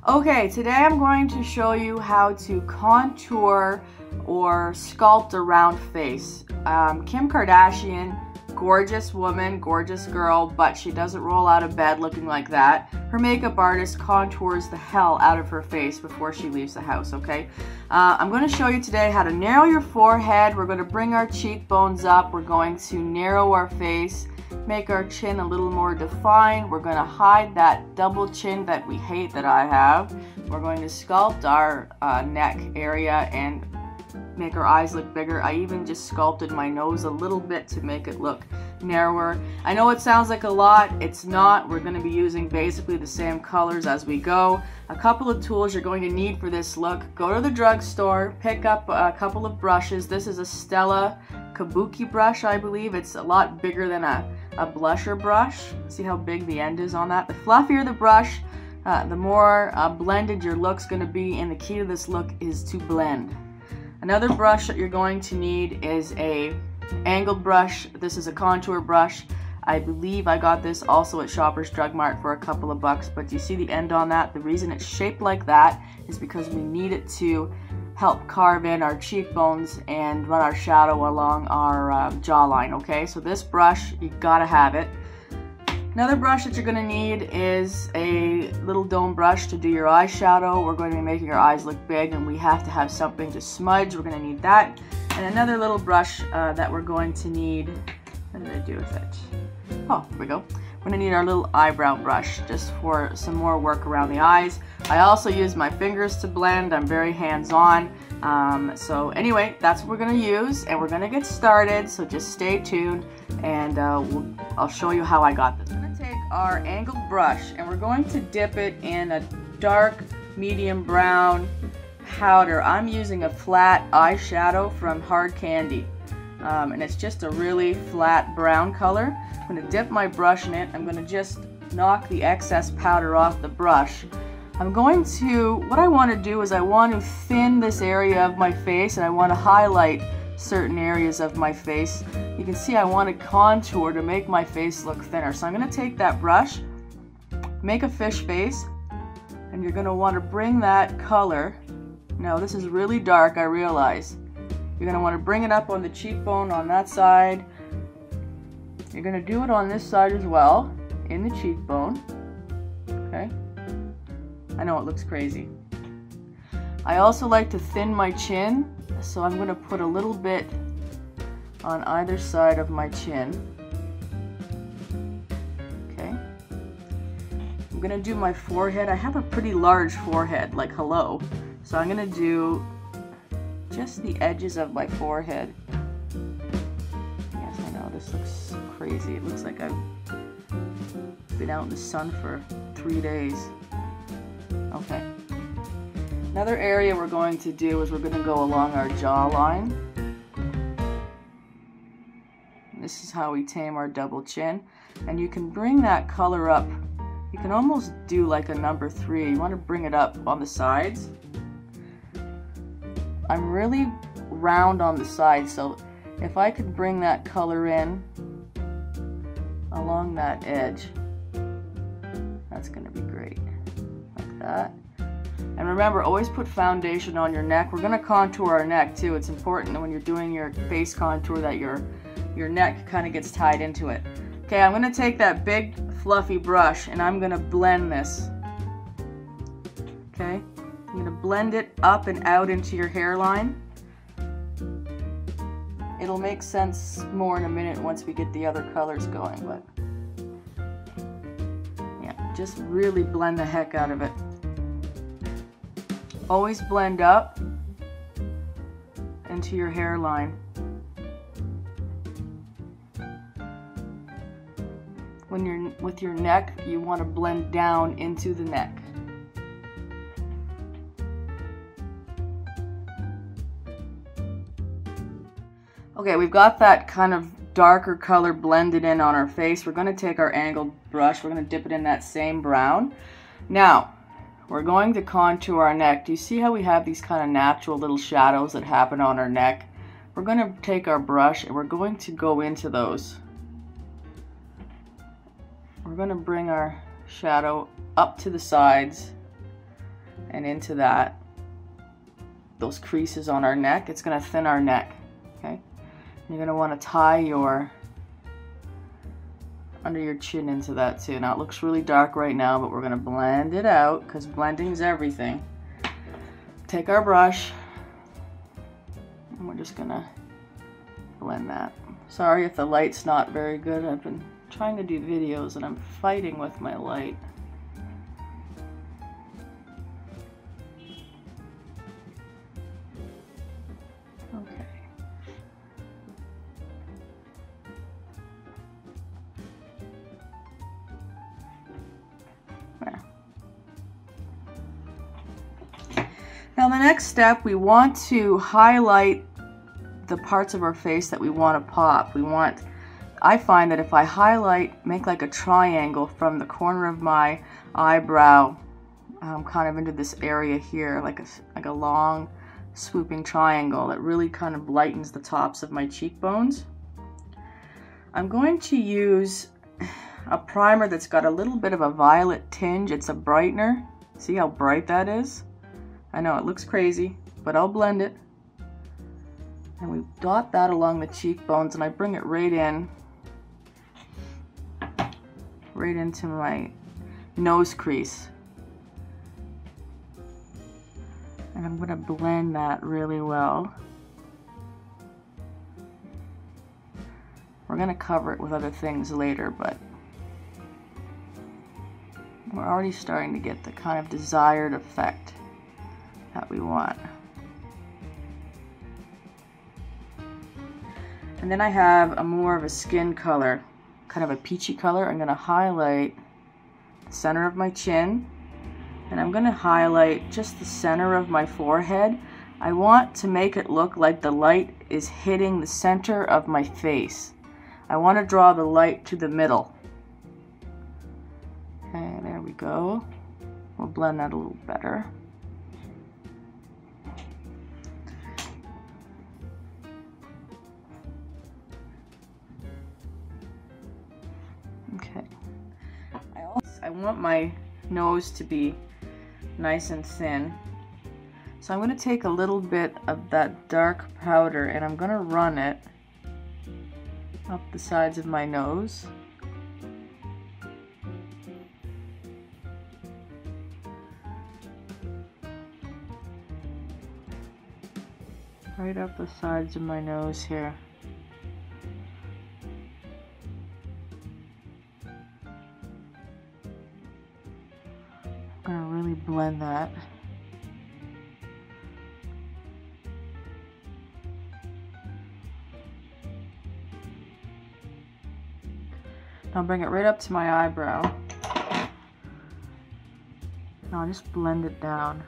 Okay, today I'm going to show you how to contour or sculpt a round face. Kim Kardashian, gorgeous woman, gorgeous girl, but she doesn't roll out of bed looking like that. Her makeup artist contours the hell out of her face before she leaves the house, okay? I'm going to show you today how to narrow your forehead. We're going to bring our cheekbones up. We're going to narrow our face, make our chin a little more defined. We're going to hide that double chin that we hate that I have. We're going to sculpt our neck area and make our eyes look bigger. I even just sculpted my nose a little bit to make it look narrower. I know it sounds like a lot. It's not. We're going to be using basically the same colors as we go. A couple of tools you're going to need for this look. Go to the drugstore, pick up a couple of brushes. This is a Stella Kabuki brush, I believe. It's a lot bigger than a blusher brush. See how big the end is on that? The fluffier the brush, the more blended your look's going to be, and the key to this look is to blend. Another brush that you're going to need is a angled brush. This is a contour brush. I believe I got this also at Shoppers Drug Mart for a couple of bucks, but do you see the end on that? The reason it's shaped like that is because we need it to help carve in our cheekbones and run our shadow along our jawline, okay? So this brush, you gotta have it. Another brush that you're going to need is a little dome brush to do your eyeshadow. We're going to be making our eyes look big, and we have to have something to smudge. We're going to need that. And another little brush that we're going to need. What did I do with it? Oh, here we go. We're going to need our little eyebrow brush just for some more work around the eyes. I also use my fingers to blend. I'm very hands-on. So anyway, that's what we're going to use, and we're going to get started. So just stay tuned, and I'll show you how I got this. We're going to take our angled brush, and we're going to dip it in a dark medium brown powder. I'm using a flat eyeshadow from Hard Candy, and it's just a really flat brown color. I'm going to dip my brush in it. I'm going to just knock the excess powder off the brush. What I want to do is I want to thin this area of my face, and I want to highlight certain areas of my face. You can see I want to contour to make my face look thinner. So I'm going to take that brush, make a fish face, and you're going to want to bring that color. Now this is really dark, I realize. You're going to want to bring it up on the cheekbone on that side. You're going to do it on this side as well, in the cheekbone. Okay? I know it looks crazy. I also like to thin my chin, so I'm going to put a little bit on either side of my chin. Okay. I'm going to do my forehead. I have a pretty large forehead, like hello. So I'm going to do just the edges of my forehead. Yes, I know, this looks crazy. It looks like I've been out in the sun for 3 days. Okay. Another area we're going to do is we're going to go along our jawline. This is how we tame our double chin. And you can bring that color up. You can almost do like a number 3. You want to bring it up on the sides. I'm really round on the sides, so if I could bring that color in along that edge, that's going to be great. Like that. And remember, always put foundation on your neck. We're going to contour our neck too. It's important when you're doing your face contour that your neck kind of gets tied into it. Okay, I'm going to take that big fluffy brush and I'm going to blend this. Okay, I'm going to blend it up and out into your hairline. It'll make sense more in a minute once we get the other colors going, but yeah, just really blend the heck out of it. Always blend up into your hairline. When you're with your neck, you want to blend down into the neck. Okay, we've got that kind of darker color blended in on our face. We're going to take our angled brush. We're going to dip it in that same brown. Now, we're going to contour our neck. Do you see how we have these kind of natural little shadows that happen on our neck? We're going to take our brush and we're going to go into those. We're going to bring our shadow up to the sides and into that, those creases on our neck. It's gonna thin our neck, okay? You're gonna wanna tie your under your chin into that too. Now it looks really dark right now, but we're gonna blend it out because blending's everything. Take our brush and we're just gonna blend that. Sorry if the light's not very good. I've been trying to do videos and I'm fighting with my light. Okay. There. Now the next step, we want to highlight the parts of our face that we want to pop. I find that if I highlight, make like a triangle from the corner of my eyebrow kind of into this area here, like a long swooping triangle, that really kind of lightens the tops of my cheekbones. I'm going to use a primer that's got a little bit of a violet tinge. It's a brightener. See how bright that is? I know it looks crazy, but I'll blend it. And we dot that along the cheekbones, and I bring it right into my nose crease. And I'm going to blend that really well. We're going to cover it with other things later, but we're already starting to get the kind of desired effect that we want. And then I have more of a skin color, kind of a peachy color. I'm going to highlight the center of my chin, and I'm going to highlight just the center of my forehead. I want to make it look like the light is hitting the center of my face. I want to draw the light to the middle. Okay, there we go. We'll blend that a little better. Okay. I want my nose to be nice and thin. So I'm going to take a little bit of that dark powder and I'm going to run it up the sides of my nose. Right up the sides of my nose here. I'm going to really blend that. I'll bring it right up to my eyebrow. And I'll just blend it down.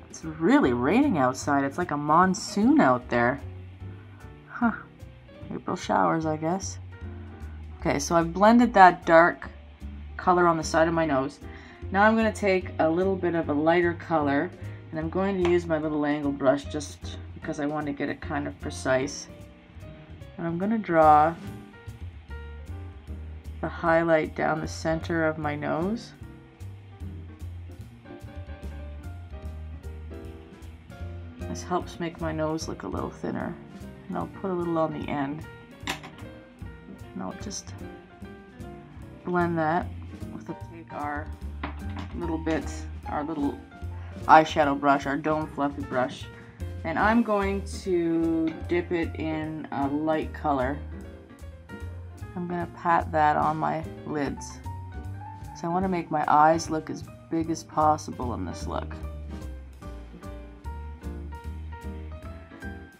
It's really raining outside. It's like a monsoon out there. Huh. April showers, I guess. Okay, so I've blended that dark color on the side of my nose. Now I'm going to take a little bit of a lighter color and I'm going to use my little angle brush just because I want to get it kind of precise. And I'm going to draw the highlight down the center of my nose. This helps make my nose look a little thinner. And I'll put a little on the end. And I'll just blend that with our little eyeshadow brush, our Dome Fluffy brush. And I'm going to dip it in a light color. I'm going to pat that on my lids. So I want to make my eyes look as big as possible in this look.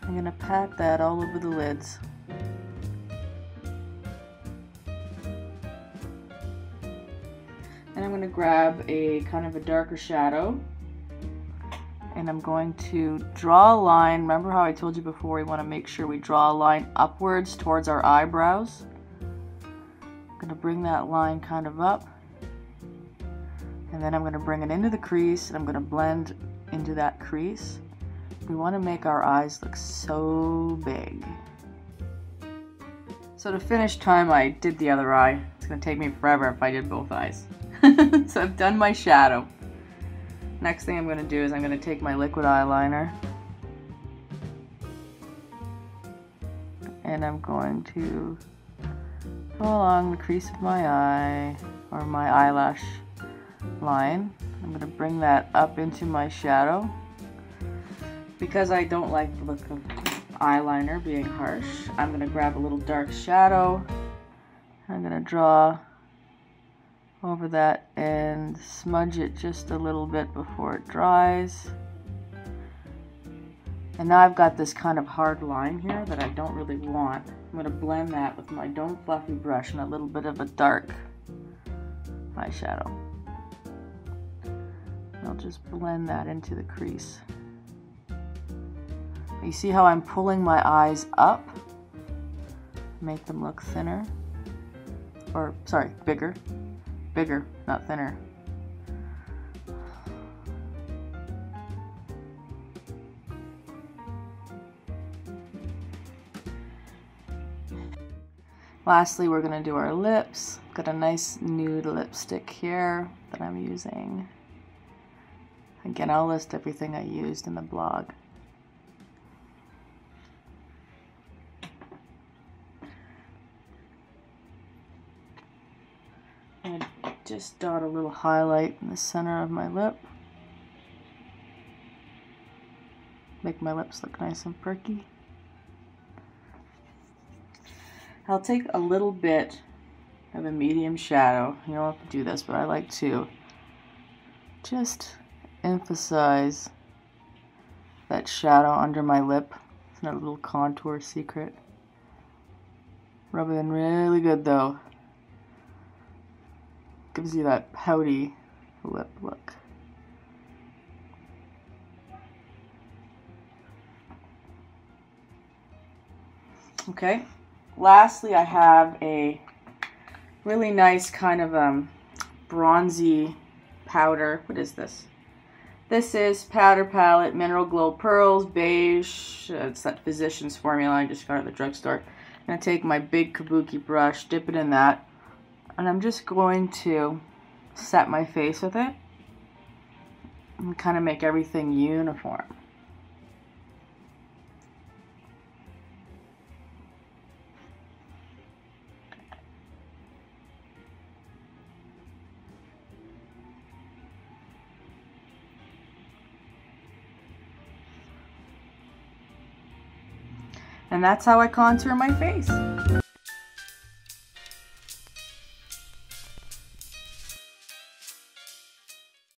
I'm going to pat that all over the lids. And I'm going to grab a kind of a darker shadow. And I'm going to draw a line. Remember how I told you before, we want to make sure we draw a line upwards towards our eyebrows. I'm going to bring that line kind of up. And then I'm going to bring it into the crease and I'm going to blend into that crease. We want to make our eyes look so big. So to finish time, I did the other eye. It's going to take me forever if I did both eyes. So I've done my shadow. Next thing I'm going to do is I'm going to take my liquid eyeliner and I'm going to go along the crease of my eye or my eyelash line. I'm going to bring that up into my shadow because I don't like the look of eyeliner being harsh. I'm going to grab a little dark shadow. I'm going to draw over that and smudge it just a little bit before it dries. And now I've got this kind of hard line here that I don't really want. I'm going to blend that with my Don't Fluffy brush and a little bit of a dark eyeshadow. And I'll just blend that into the crease. You see how I'm pulling my eyes up? Make them look thinner. Or, sorry, bigger. Bigger, not thinner. Lastly, we're going to do our lips. Got a nice nude lipstick here that I'm using. Again, I'll list everything I used in the blog. And just dot a little highlight in the center of my lip. Make my lips look nice and perky. I'll take a little bit of a medium shadow. You don't have to do this, but I like to just emphasize that shadow under my lip. It's not a little contour secret. Rub it in really good though. Gives you that pouty lip look. Okay, lastly I have a really nice kind of bronzy powder. What is this? This is Powder Palette Mineral Glow Pearls Beige. It's that Physicians formula I just got at the drugstore. I'm going to take my big kabuki brush, dip it in that, and I'm just going to set my face with it and kind of make everything uniform. And that's how I contour my face.